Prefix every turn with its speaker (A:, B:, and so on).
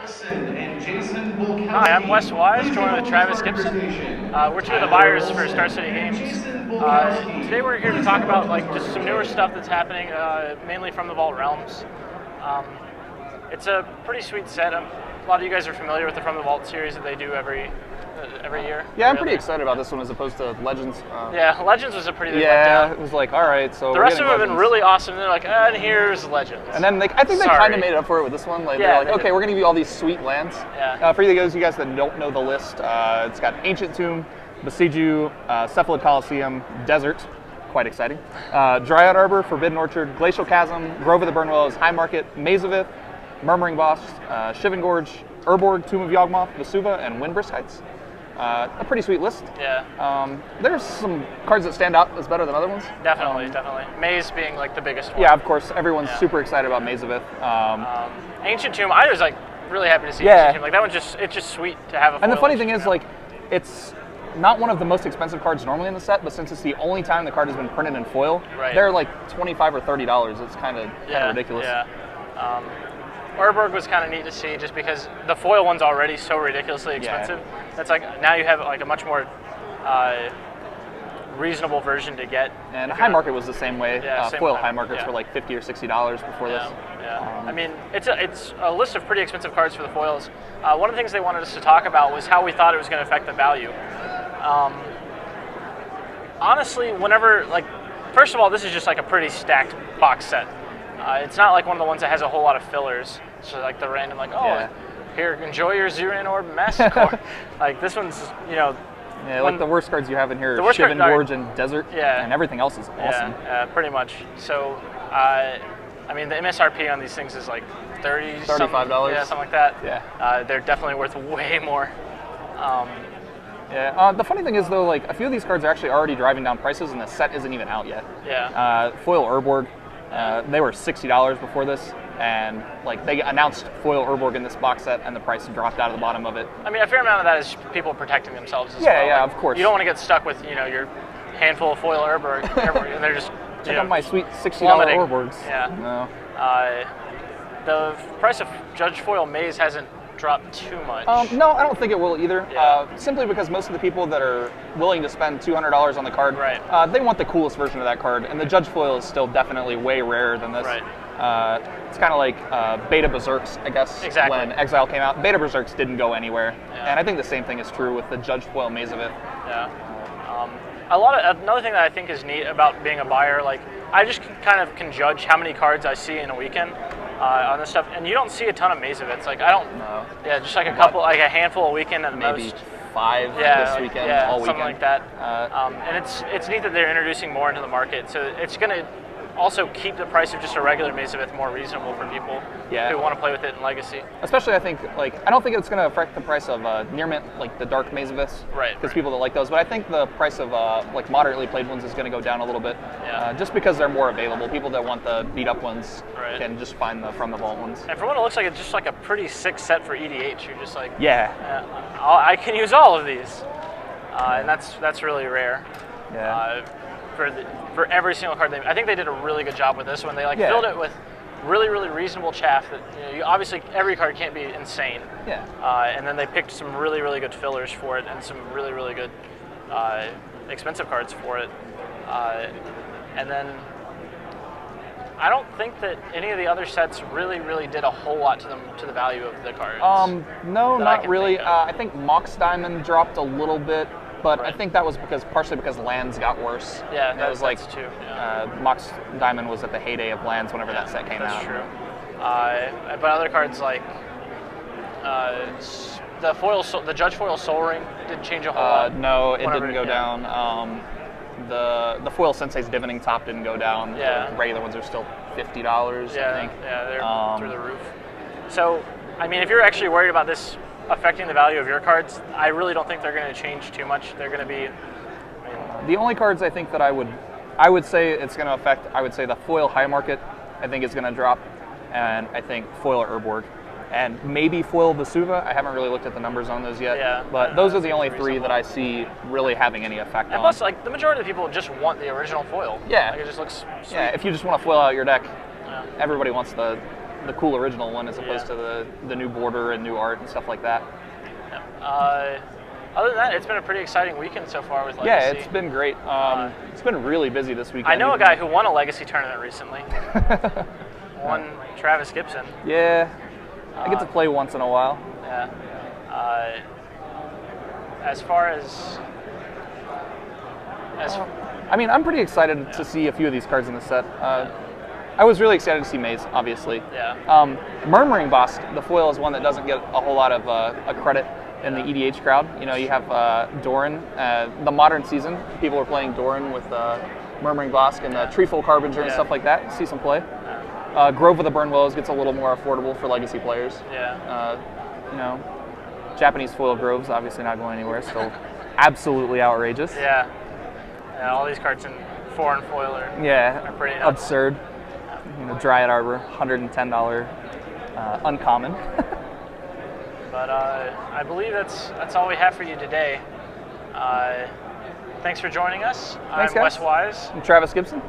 A: Hi, I'm Wes Wise, joined with Travis Gibson. We're two of the buyers for Star City Games. Today we're here to talk about just some newer stuff that's happening, mainly from the Vault Realms. It's a pretty sweet set. A lot of you guys are familiar with the From the Vault series that they do every year.
B: Yeah, I'm pretty excited about this one as opposed to Legends.
A: Yeah, Legends was a pretty big
B: letdown.
A: letdown.
B: It was like, all right, so
A: the rest of them have been really awesome. And they're like, and here's Legends.
B: And then I think they kind of made it up for it with this one. Like, they're like, okay, we're going to give you all these sweet lands.
A: Yeah.
B: For you guys that don't know the list, it's got Ancient Tomb, Besiege, Cephalid Coliseum, Desert, quite exciting. Dryad Arbor, Forbidden Orchard, Glacial Chasm, Grove of the Burnwells, High Market, Maze of Ith, Murmuring Boss, Shivan Gorge, Urborg, Tomb of Yawgmoth, Vesuva, and Windbrisk Heights. A pretty sweet list.
A: Yeah.
B: There's some cards that stand out as better than other ones.
A: Definitely. Maze being like the biggest one.
B: Yeah, of course. Everyone's super excited about Maze of Ith.
A: Ancient Tomb, I was really happy to see Ancient Tomb. That one's it's just sweet to have a foil.
B: And the funny thing is, it's not one of the most expensive cards normally in the set, but since it's the only time the card has been printed in foil, they're like $25 or $30. It's kind of ridiculous.
A: Yeah. Urborg was kind of neat to see just because the foil one's already so ridiculously expensive. That's now you have a much more reasonable version to get. And
B: High Market was the same way.
A: Same
B: foil High Markets were like $50 or $60 before this.
A: Yeah. I mean, it's a list of pretty expensive cards for the foils. One of the things they wanted us to talk about was how we thought it was going to affect the value. Honestly, first of all, this is just a pretty stacked box set. It's not like one of the ones that has a whole lot of fillers. So the random here, enjoy your Zirian Orb Massacre. This one's,
B: the worst cards you have in here are Shivan Gorge and Desert, and everything else is awesome.
A: Yeah, pretty much. So, I mean, the MSRP on these things is $35. Yeah, something like that.
B: Yeah.
A: They're definitely worth way more.
B: The funny thing is, though, a few of these cards are actually already driving down prices, and the set isn't even out yet.
A: Yeah.
B: Foil Urborg, they were $60 before this, and they announced Foil Urborg in this box set, and the price dropped out of the bottom of it.
A: I mean, a fair amount of that is people protecting themselves as well.
B: Yeah, of course.
A: You don't want to get stuck with your handful of Foil Urborg, and they're just
B: check out my sweet $60 Urborgs.
A: Yeah.
B: No.
A: The price of Judge Foil Maze hasn't dropped too much.
B: No, I don't think it will either. Simply because most of the people that are willing to spend $200 on the card, they want the coolest version of that card, and the Judge Foil is still definitely way rarer than this.
A: Right.
B: It's kind of like Beta Berserks, I guess, when Exile came out. Beta Berserks didn't go anywhere, and I think the same thing is true with the Judge Foil Maze of Ith.
A: Yeah. Another thing that I think is neat about being a buyer, I just can judge how many cards I see in a weekend on this stuff, and you don't see a ton of Maze of Ith. I don't. No. Yeah, just a couple, a handful a weekend at
B: maybe
A: most.
B: 5 this weekend, all weekend.
A: Something like that. And it's neat that they're introducing more into the market, so it's going to also keep the price of just a regular Maze of Ith more reasonable for people who want to play with it in Legacy.
B: Especially, I think, I don't think it's going to affect the price of Near Mint, the Dark Maze of Iths.
A: Right.
B: Because people that like those. But I think the price of, moderately played ones is going to go down a little bit. Just because they're more available. People that want the beat-up ones can just find the From the Vault ones.
A: And for what it looks like, it's just a pretty sick set for EDH. You're just
B: I
A: can use all of these. And that's really rare.
B: Yeah.
A: For every single card, I think they did a really good job with this one. They filled it with really, really reasonable chaff. That obviously every card can't be insane.
B: Yeah.
A: And then they picked some really, really good fillers for it, and some really, really good expensive cards for it. And then I don't think that any of the other sets really, really did a whole lot to the value of the cards.
B: No, not really. I think Mox Diamond dropped a little bit. But I think that was partially because lands got worse.
A: Yeah,
B: that's
A: true.
B: Mox Diamond was at the heyday of lands whenever that set came out.
A: That's true. But other cards the Judge Foil Soul Ring didn't change a whole lot.
B: No, it didn't go down. The Foil Sensei's Divining Top didn't go down. The regular ones are still $50, I think.
A: Yeah, they're through the roof. So, I mean, if you're actually worried about this affecting the value of your cards, I really don't think they're going to change too much. They're going to be...
B: The only cards I think that I would say it's going to affect, I would say the Foil High Market, I think is going to drop, and I think Foil Urborg. And maybe Foil Vesuva. I haven't really looked at the numbers on those yet, but those are the only 3 that I see really having any effect on.
A: And plus, the majority of the people just want the original foil.
B: Yeah.
A: It just looks sweet.
B: Yeah, if you just want to foil out your deck, everybody wants the the cool original one as opposed to the new border and new art and stuff like that.
A: Other than that, it's been a pretty exciting weekend so far with Legacy.
B: Yeah, it's been great. It's been really busy this weekend.
A: I know a guy who won a Legacy tournament recently. Won Travis Gibson.
B: Yeah, I get to play once in a while.
A: Yeah. As far as
B: I mean, I'm pretty excited to see a few of these cards in the set. I was really excited to see Maze, obviously.
A: Yeah.
B: Murmuring Boss, the foil, is one that doesn't get a whole lot of credit in the EDH crowd. You know, you have Doran, the modern season. People are playing Doran with Murmuring Bosk and Treefold Harbinger and stuff like that. See some play. Grove of the Burn Willows gets a little more affordable for Legacy players.
A: Yeah.
B: You know, Japanese foil Groves obviously not going anywhere. Still absolutely outrageous.
A: Yeah. Yeah. All these cards in foreign foil are pretty nuts.
B: Absurd. You know, Dryad Arbor, $110 uncommon.
A: But I believe that's all we have for you today. Thanks for joining us.
B: Thanks,
A: I'm
B: guys.
A: Wes Wise.
B: I'm Travis Gibson.